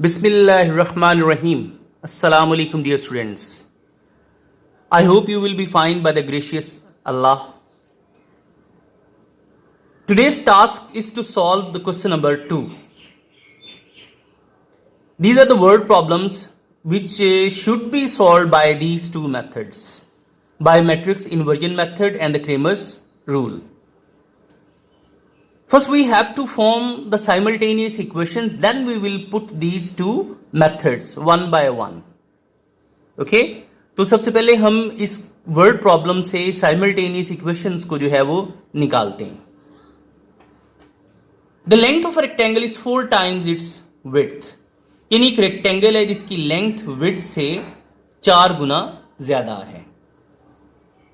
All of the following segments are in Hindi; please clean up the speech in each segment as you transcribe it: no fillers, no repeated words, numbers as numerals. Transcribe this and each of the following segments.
Bismillahirrahmanirrahim. Assalamu alaikum, dear students. I hope you will be fine by the gracious Allah. Today's task is to solve the question number 2. These are the word problems which should be solved by these two methods, by matrix inversion method and the Cramer's rule. First we have to form the simultaneous equations, then we will put these two methods one by one. Okay? तो सबसे पहले हम इस वर्ड प्रॉब्लम से साइमल्टेनियस इक्वेशंस को जो है वो निकालते हैं. The length of rectangle is 4 times it's width. यानी एक रेक्टेंगल है जिसकी लेंथ विड्थ से 4 गुना ज्यादा है.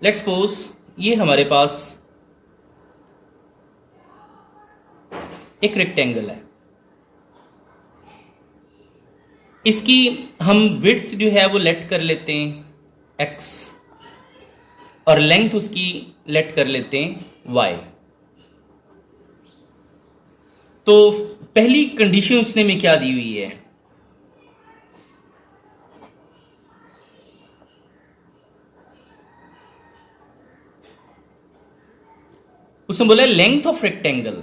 लेट्स सपोज ये हमारे पास एक रेक्टेंगल है, इसकी हम विड्थ जो है वो लेट कर लेते हैं x और लेंथ उसकी लेट कर लेते हैं y. तो पहली कंडीशन उसने में क्या दी हुई है, उसने बोला length of rectangle.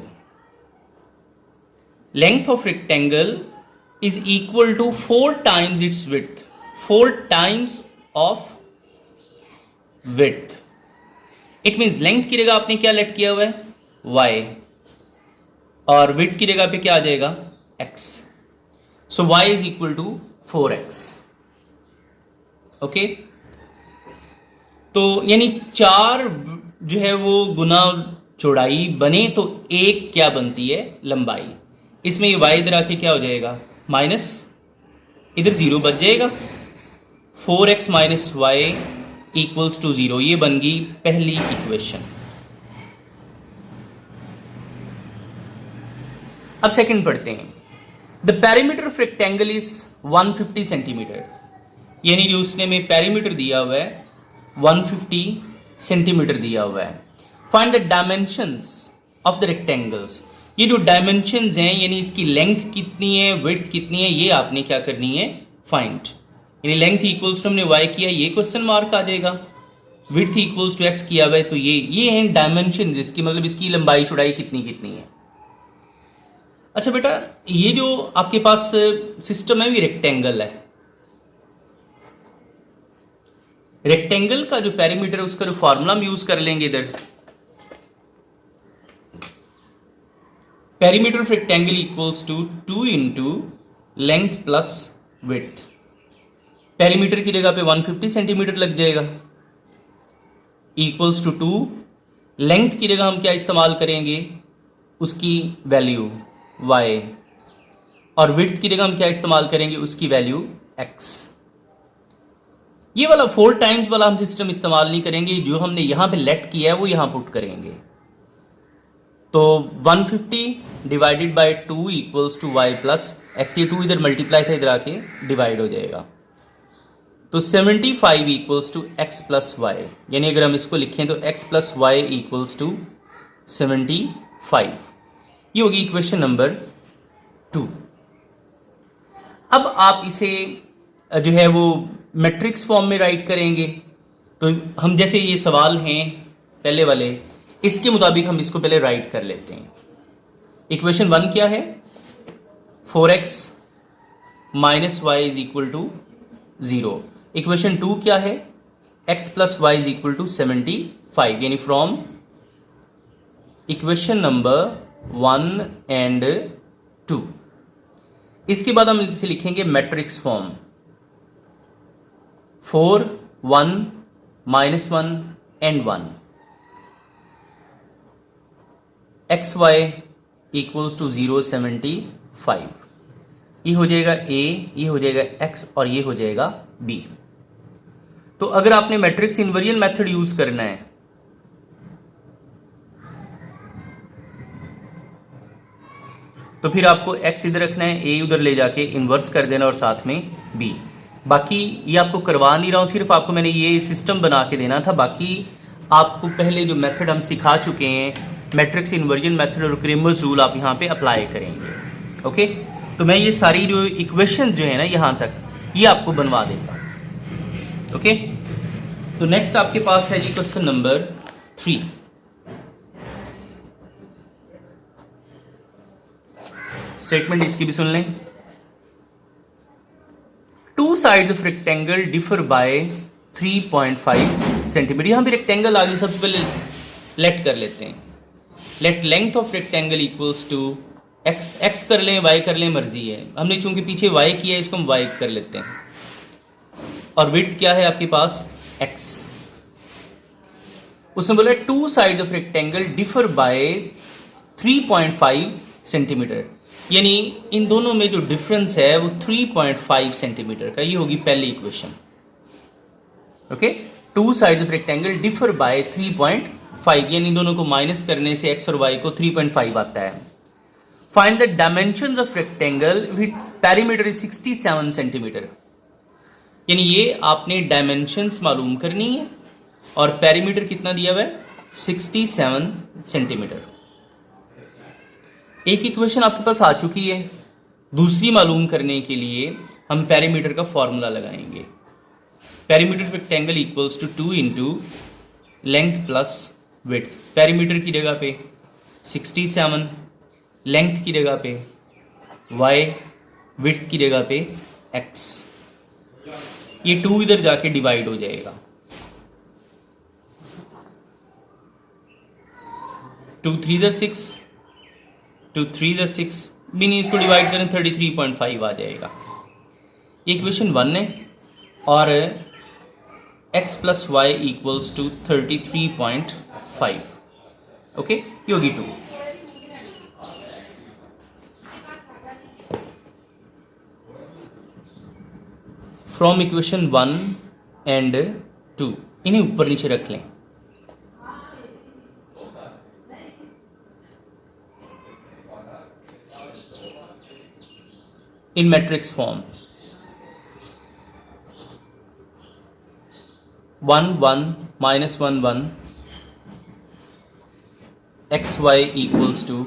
Length of rectangle is equal to 4 times its width. 4 times of width. It means length की जगह आपने क्या लेट किया हुआ है y और width की जगह पे क्या आ जाएगा x. So y is equal to 4x. Okay? तो यानी 4 जो है वो गुना चौड़ाई बने तो 1 क्या बनती है लंबाई. इसमें ये y इधर आके क्या हो जाएगा माइनस, इधर 0 बच जाएगा. 4x minus y equals to 0. ये बन गई पहली इक्वेशन. अब सेकंड पढ़ते हैं. The perimeter of rectangle is 150 centimetre. यानी जो उसने में पेरीमीटर दिया हुआ है 150 सेंटीमीटर दिया हुआ है. Find the dimensions of the rectangles. ये जो डायमेंशंस हैं यानी इसकी लेंथ कितनी है विड्थ कितनी है ये आपने क्या करनी है फाइंड. यानी लेंथ इक्वल्स टू हमने y किया, ये क्वेश्चन मार्क आ जाएगा. विड्थ इक्वल्स टू x किया हुआ है तो ये हैं डायमेंशन, जिसकी मतलब इसकी लंबाई चौड़ाई कितनी कितनी है. अच्छा बेटा, ये जो आपके पास सिस्टम है ये रेक्टेंगल है. रेक्टेंगल का जो पेरीमीटर है उसका जो फॉर्मूला हम यूज कर लेंगे इधर. Perimeter of rectangle equals to 2 into length plus width. Perimeter की जगह पे 150 सेंटीमीटर लग जाएगा इक्वल्स टू 2. लेंथ की जगह हम क्या इस्तेमाल करेंगे उसकी वैल्यू y और विड्थ की जगह हम क्या इस्तेमाल करेंगे उसकी वैल्यू x. ये वाला 4 टाइम्स वाला हम सिस्टम इस्तेमाल नहीं करेंगे. जो हमने यहां पे लेट किया है वो यहां पुट करेंगे. तो 150 divided by 2 equals to y plus x. ये 2 इधर मल्टीप्लाई था, इधर आके डिवाइड हो जाएगा. तो 75 equals to x plus y. यानी अगर हम इसको लिखें तो x plus y equals to 75. ये होगी इक्वेशन नंबर 2. अब आप इसे जो है वो मैट्रिक्स फॉर्म में राइट करेंगे. तो हम जैसे ये सवाल हैं पहले वाले, इसके मुताबिक हम इसको पहले राइट कर लेते हैं. इक्वेशन 1 क्या है, 4x minus y is equal to 0. Equation 2 क्या है, x plus y is equal to 75. यानी फ्रॉम इक्वेशन नंबर 1 एंड 2. इसके बाद हम इसे लिखेंगे matrix form. 4 1 minus 1 and 1. X Y equals to 0 75. ये हो जाएगा a, ये हो जाएगा x और ये हो जाएगा b. तो अगर आपने मैट्रिक्स इन्वर्जन मेथड यूज करना है तो फिर आपको x इधर रखना है, a उधर ले जाके इन्वर्स कर देना और साथ में b. बाकी ये आपको करवा नहीं रहा हूं, सिर्फ आपको मैंने ये सिस्टम बना के देना था. बाकी आपको पहले जो मेथड हम सिखा चुके हैं मैट्रिक्स इन्वर्जन मेथड और क्रेमर्स रूल आप यहाँ पे अप्लाई करेंगे. ओके, तो मैं ये सारी जो इक्वेशंस जो है ना यहां तक ये आपको बनवा देता हूं। ओके, तो नेक्स्ट आपके पास है जी क्वेश्चन नंबर 3। स्टेटमेंट इसकी भी सुन लें। Two sides of rectangle differ by 3.5 centimetre. यहां पे रेक्टेंगल आगे सबसे पहले लेट कर लेते हैं। Let length of rectangle equals to x. X कर लें, वाई कर लें, मर्जी है। हमने चूंकि पीछे वाई किया है, इसको हम वाई कर लेते हैं। और विड्थ क्या है आपके पास? एक्स। उसने बोला two sides of rectangle differ by 3.5 centimetre, यानी इन दोनों में जो डिफरेंस है वो 3.5 सेंटीमीटर का। ये होगी पहली equation. Okay, two sides of rectangle differ by 3.5, यानी दोनों को माइनस करने से एक्स और वाई को 3.5 आता है। Find the dimensions of rectangle with perimeter 67 centimetre, यानी ये आपने डायमेंशंस मालूम करनी है और पेरीमीटर कितना दिया हुआ है? 67 सेंटीमीटर। एक इक्वेशन आपके पास आ चुकी है। दूसरी मालूम करने के लिए हम पेरीमीटर का फॉर्मूला लगाएंगे। Perimeter of rectangle equals to 2 into length plus width. Perimeter की जगह पे 67, लेंथ की जगह पे y, विड्थ की जगह पे x। ये 2 इधर जाके डिवाइड हो जाएगा। 2 3 6, 2 3 6, मीनिंग इसको डिवाइड करें 33.5 आ जाएगा। ये इक्वेशन 1 है और x plus y equals to 33.5। Okay, ये होगी 2। फ्रॉम इक्वेशन 1 एंड 2 इन्हें ऊपर नीचे रख लें। In matrix form 1 1 -1 1 x Y equals to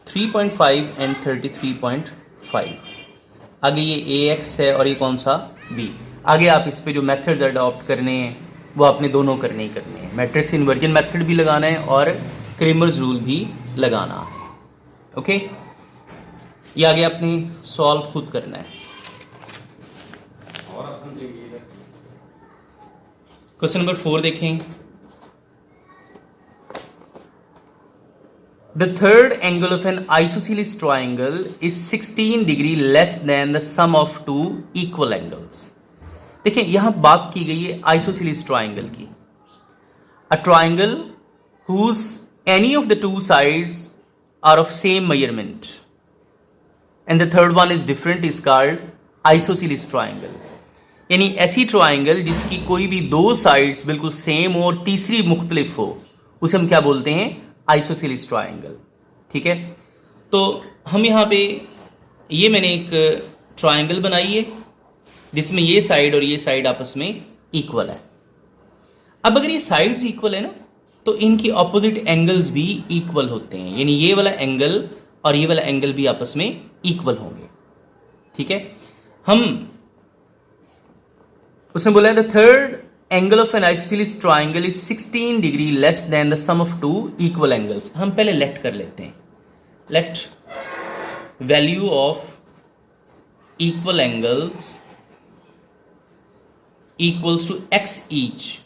3.5 and 33.5। आगे ये ए एक्स है और ये कौन सा? बी। आगे आप इस पे जो मेथड्स अडॉप्ट करने हैं वो आपने दोनों करने ही करने हैं। मैट्रिक्स इन्वर्जन मेथड भी लगाना है और क्रेमर्स रूल भी लगाना है। ओके, ये आगे आपने सॉल्व खुद करना है। क्वेश्चन नंबर 4 देखें। The third angle of an isosceles triangle is 16 degree less than the sum of two equal angles। देखिए यहां बात की गई है isosceles triangle की। A triangle whose any of the two sides are of same measurement and the third one is different is called isosceles triangle। यानी ऐसी ट्राइंगल जिसकी कोई भी दो साइड्स बिल्कुल सेम हो और तीसरी मुख्तलिफ हो, उसे हम क्या बोलते हैं? Isosceles triangle. ठीक है, तो हम यहाँ पे ये मैंने एक ट्राइंगल बनाई है जिसमें ये साइड और ये साइड आपस में इक्वल है। अब अगर ये साइड्स इक्वल है ना, तो इनकी ऑपोजिट एंगल्स भी इक्वल होते हैं, यानी ये वाला एंगल और ये वाला एंगल भी आपस में इक्वल होंगे। ठीक है, हम उसने बोला है the third angle of an isosceles triangle is 16 degree less than the sum of two equal angles. हम पहले लेट कर लेते हैं। Let value of equal angles equals to x each,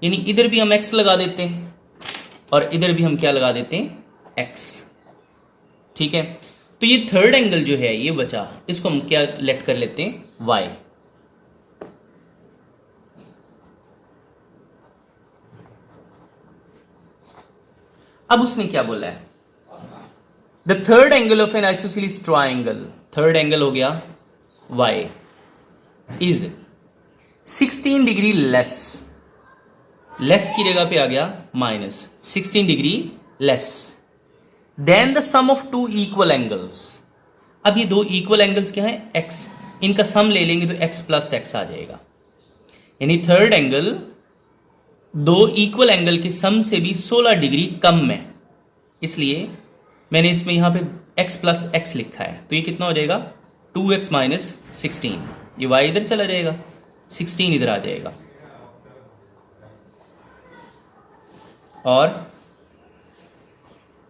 यानी इधर भी हम एक्स लगा देते हैं और इधर भी हम क्या लगा देते हैं? एक्स। ठीक है, तो ये थर्ड एंगल जो है ये बचा, इसको हम क्या लेट कर लेते हैं? वाई। अब उसने क्या बोला है? The third angle of an isosceles triangle, third angle हो गया y, is 16 degree less. Less की जगह पे आ गया minus, 16 degree less than the sum of two equal angles. अब ये दो इक्वल एंगल्स क्या है? x। इनका सम ले लेंगे तो x प्लस एक्स आ जाएगा, यानी थर्ड एंगल दो इक्वल एंगल के सम से भी 16 डिग्री कम है, इसलिए मैंने इसमें यहाँ पे x प्लस एक्स लिखा है, तो ये कितना हो जाएगा 2x माइनस 16। ये y इधर चला जाएगा, 16 इधर आ जाएगा, और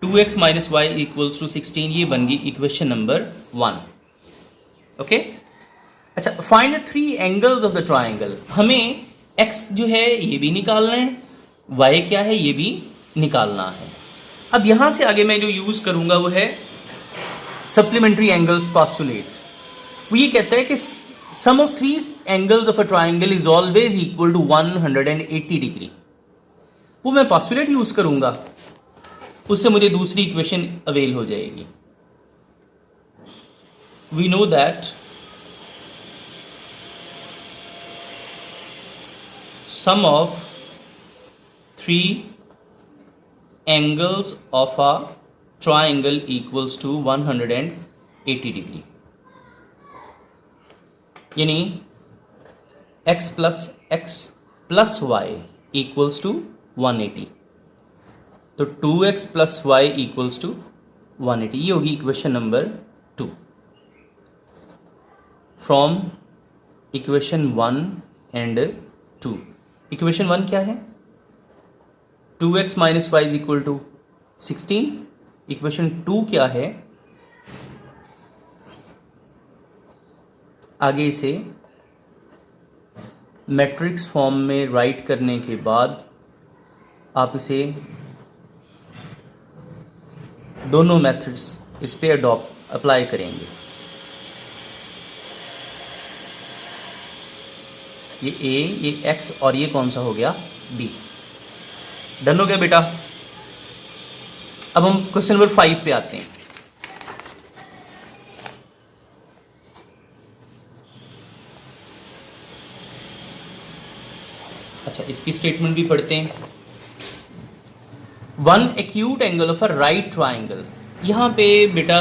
2x minus y equals to 16, ये बन गई इक्वेशन नंबर 1। ओके, अच्छा, find the 3 angles of the triangle. हमें x जो है ये भी निकालना है, y क्या है ये भी निकालना है। अब यहां से आगे मैं जो यूज करूंगा वो है सप्लीमेंट्री एंगल्स पोस्टुलेट। वो ये कहता है कि sum of 3 angles of a triangle is always equal to 180 degree. वो मैं पोस्टुलेट यूज करूंगा, उससे मुझे दूसरी इक्वेशन अवेल हो जाएगी। We know that sum of 3 angles of a triangle equals to 180 degree, यानी x plus x plus y equals to 180, तो 2x plus y equals to 180, ये होगी equation number 2 from equation 1 and 2। Equation 1 क्या है, 2x minus y is equal to 16। Equation 2 क्या है, आगे इसे मैट्रिक्स फॉर्म में राइट करने के बाद आप इसे दोनों मेथड्स इस पे अप्लाई करेंगे। ये a, ये x और ये कौन सा हो गया b। डन हो गया बेटा। अब हम क्वेश्चन नंबर 5 पे आते हैं। अच्छा, इसकी स्टेटमेंट भी पढ़ते हैं। One acute angle of a right triangle. यहां पे बेटा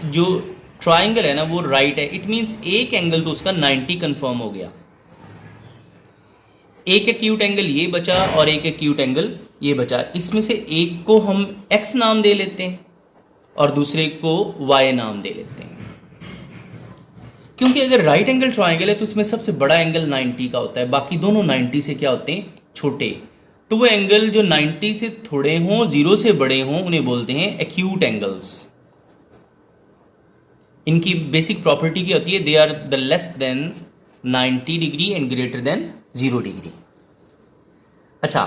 जो ट्राइंगल है ना वो राइट है, इट मींस एक एंगल तो उसका 90 कंफर्म हो गया। एक एक्यूट एंगल ये बचा और एक एक्यूट एंगल ये बचा। इसमें से एक को हम x नाम दे लेते हैं और दूसरे को y नाम दे लेते हैं, क्योंकि अगर राइट एंगल ट्राइंगल है तो उसमें सबसे बड़ा एंगल 90 का होता है, बाकी दोनों 90 से क्या होते हैं, छोटे। तो वो एंगल जो 90 से थोड़े हों, 0 से बड़े हों, उन्हें बोलते हैं एक्यूट एंगल्स। इनकी बेसिक प्रॉपर्टी क्या होती है, they are the less than 90 degree and greater than 0 degree. अच्छा,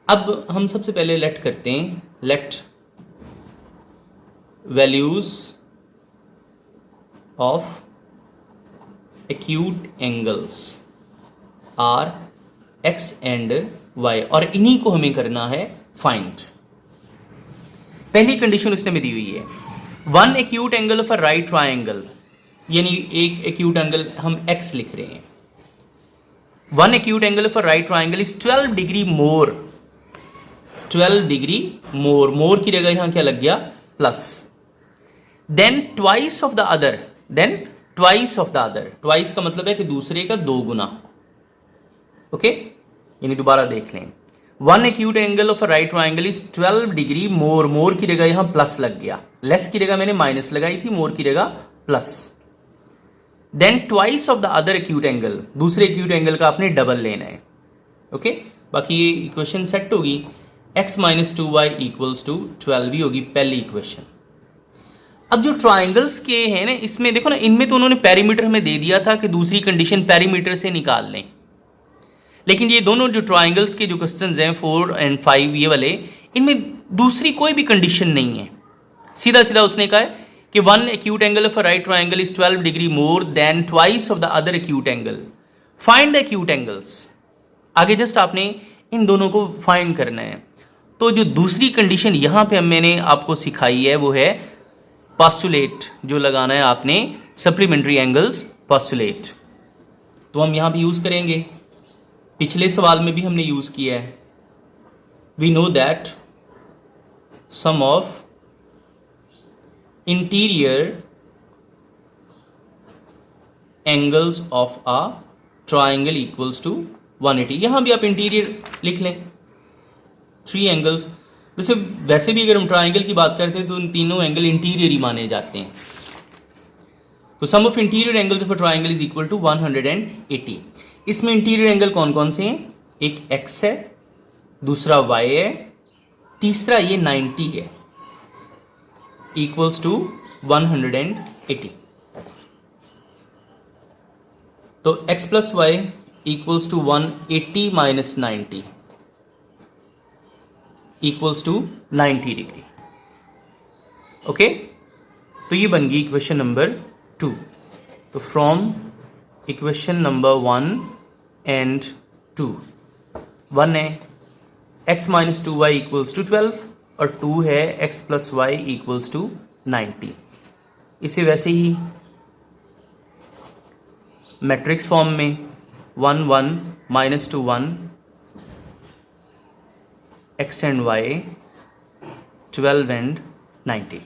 अब हम सबसे पहले लेट करते हैं, let values of acute angles are x and y, और इन्हीं को हमें करना है फाइंड। पहली कंडीशन उसने में दी हुई है, one acute angle of a right triangle, यानी एक एक्यूट एंगल हम x लिख रहे हैं। One acute angle of a right triangle is 12 degree more. 12 degree more, more की जगह यहां क्या लग गया, plus. Then twice of the other, then twice of the other. Twice का मतलब है कि दूसरे का 2 गुना। ओके, यानी दोबारा देख लें, one acute angle of a right triangle is 12 degree more. More की जगह यहां प्लस लग गया, लेस की जगह मैंने माइनस लगाई थी, मोर की जगह plus. Then twice of the other acute angle, दूसरे एक्यूट एंगल का आपने डबल लेना है। ओके, बाकी ये इक्वेशन सेट होगी, x minus 2y equals to 12 ही होगी पहली इक्वेशन। अब जो ट्राइंगल्स के हैं ना, इसमें देखो ना, इनमें तो उन्होंने पेरीमीटर हमें दे दिया था कि दूसरी कंडीशन पेरीमीटर से निकाल लें, लेकिन ये दोनों जो ट्राइंगल्स के जो क्वेश्चंस हैं 4 एंड 5 ये वाले, इनमें दूसरी कोई भी कंडीशन नहीं है। सीधा सीधा उसने कहा है कि one acute angle of a right triangle is 12 degree more than twice of the other acute angle, find the acute angles. आगे जस्ट आपने इन दोनों को फाइंड करना है। तो जो दूसरी कंडीशन यहां पे मैंने आपको सिखाई है वो है पोस्टुलेट, जो लगाना है आपने सप्लीमेंट्री एंगल्स पोस्टुलेट। तो हम यहां भी यूज करेंगे, पिछले सवाल में भी हमने यूज किया है। We know that sum of interior angles of a triangle equals to 180। यहां भी आप इंटीरियर लिख लें, 3 एंगल्स। वैसे वैसे भी अगर हम ट्राइंगल की बात करते हैं तो उन तीनों एंगल इंटीरियर ही माने जाते हैं। तो sum of interior angles of a triangle is equal to 180। इसमें इंटीरियर एंगल कौन कौन से हैं? एक x है, दूसरा y है, तीसरा ये 90 है, इक्वल्स टू 180। तो x plus y equals to 180 minus 90 equals to 90 degree. Okay, तो ये बन गई इक्वेशन नंबर 2। तो फ्रॉम इक्वेशन नंबर 1 एंड 2, 1 है x minus 2y equals to 12 और 2 है x plus y equals to 90। इसे वैसे ही मैट्रिक्स फॉर्म में 1 1 minus 2 1 x and y 12 and 90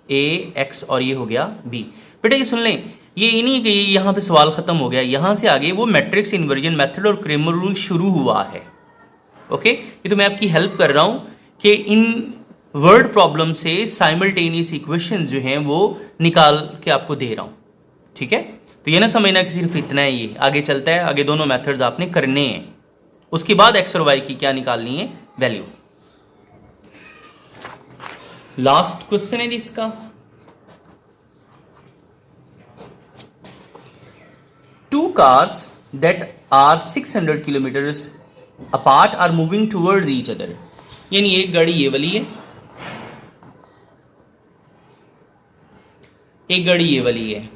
a x और ये हो गया b। बेटा ये सुन लें, ये नहीं कि यहाँ पे सवाल ख़त्म हो गया, यहाँ से आगे वो मैट्रिक्स इन्वर्जन मेथड और क्रेमर रूल शुरू हुआ है। ओके, ये तो मैं आपकी हेल्प कर रहा हूँ कि इन वर्ड प्रॉब्लम से साइमल्टेनियस इक्वेशंस जो हैं वो निकाल के आपको दे रहा हूँ। ठीक है, तो ये ना समझना कि सिर्फ इतना है, ये आगे चलता है, आगे दोनों मेथड्स आपने करने हैं। उसके बाद एक्स और वाई की क्या निकालनी है? वैल्यू। लास्ट क्वेश्चन है इसका। Two cars that are 600 kilometers apart are moving towards each other. यानी एक गाड़ी ये वाली है, एक गाड़ी ये वाली है।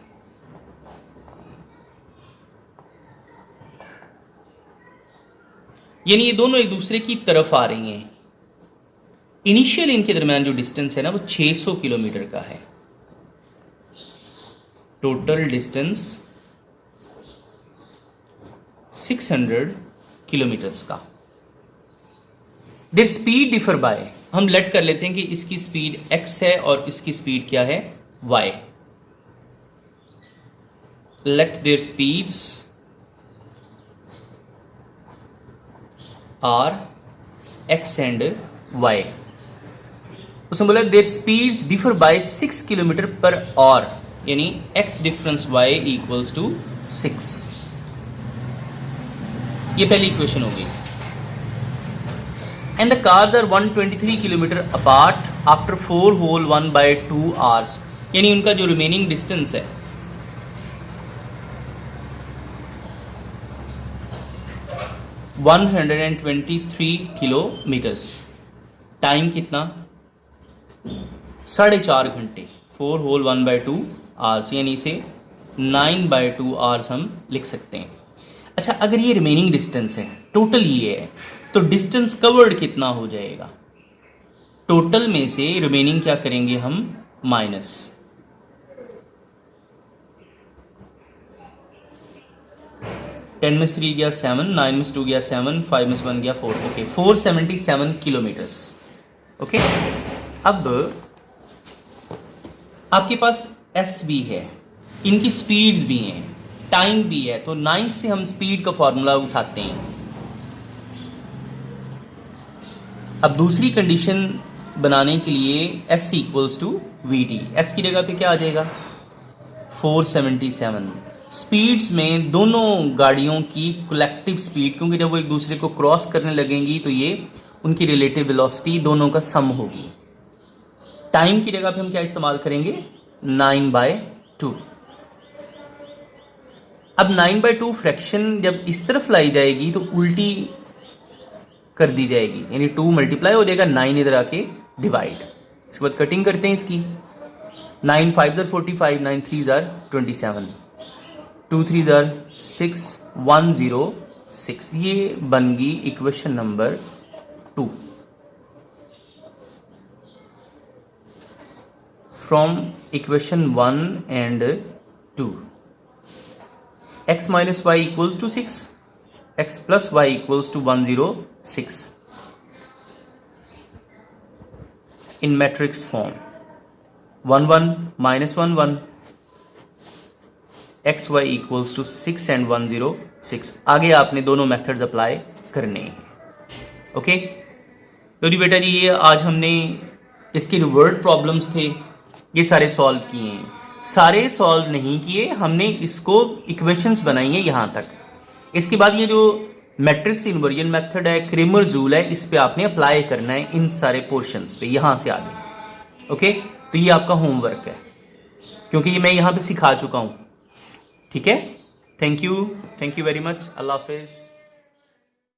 यानी ये दोनों एक दूसरे की तरफ आ रही हैं। इनिशियल इनके दरमियान जो डिस्टेंस है ना वो 600 किलोमीटर का है। टोटल डिस्टेंस 600 किलोमीटर्स का। देयर स्पीड डिफर बाय, हम लेट कर लेते हैं कि इसकी स्पीड x है और इसकी स्पीड क्या है? y। Let their speeds are x and y। उसने बोला their speeds differ by 6 kilometer per hour, यानी x difference y equals to 6। ये पहली इक्वेशन होगी। And the cars are 123 kilometer apart after 4 whole 1/2 hours. यानी उनका जो रिमेनिंग डिस्टेंस है वन 123 किलोमीटर्स। टाइम कितना? 4.5 घंटे। 4 होल 1/2 आवर्स, यानी इसे 9/2 आवर्स हम लिख सकते हैं। अच्छा, अगर ये रिमेनिंग डिस्टेंस है, टोटल ये है, तो डिस्टेंस कवर्ड कितना हो जाएगा? टोटल में से रिमेनिंग क्या करेंगे हम? माइनस। टेन में 3 गया 7, 9 में 2 गया 7, 5 में 1 गया 4। Okay, 477 kilometres. ओके, अब आपके पास एस भी है, इनकी स्पीड्स भी हैं, टाइम भी है, तो 9 से हम स्पीड का फॉर्मूला उठाते हैं। अब दूसरी कंडीशन बनाने के लिए s equals to v t. S की जगह पे क्या आ जाएगा? 477। स्पीड्स में दोनों गाड़ियों की कलेक्टिव स्पीड, क्योंकि जब वो एक दूसरे को क्रॉस करने लगेंगी तो ये उनकी रिलेटिव वेलोसिटी दोनों का सम होगी। टाइम की जगह पे हम क्या इस्तेमाल करेंगे? 9/2। अब 9/2 फ्रैक्शन जब इस तरफ लाई जाएगी तो उल्टी कर दी जाएगी, यानी 2 मल्टीप्लाई हो जाएगा, 9 इधर आके डिवाइड। इसके बाद कटिंग करते हैं इसकी। 9 5 45, 9 3 27, 2 3 6, 1 0 6। ये बन गई equation number 2। From equation 1 and 2, x minus y equals to 6, x plus y equals to 106 in matrix form। 1 1 minus 1 1, x y equals to 6 and 106। आगे आपने दोनों मेथड्स अप्लाई करने हैं। ओके, तो जी बेटा जी ये आज हमने इसके रिवर्ट प्रॉब्लम्स थे ये सारे सॉल्व किए हैं। सारे सॉल्व नहीं किए, हमने इसको इक्वेशंस बनाई हैं यहाँ तक। इसके बाद ये जो मैट्रिक्स इन्वर्जन मेथड है, क्रेमर्स रूल है, इस पे आपने अप्लाई करना है इन सारे पोर्शंस पे यहाँ से आगे। ओके, तो ये आपका होमवर्क है क्योंकि ये मैं यहाँ पे सिखा चुका हूँ। ठीक है, थैंक यू वेरी मच, अल्लाह हाफिज़।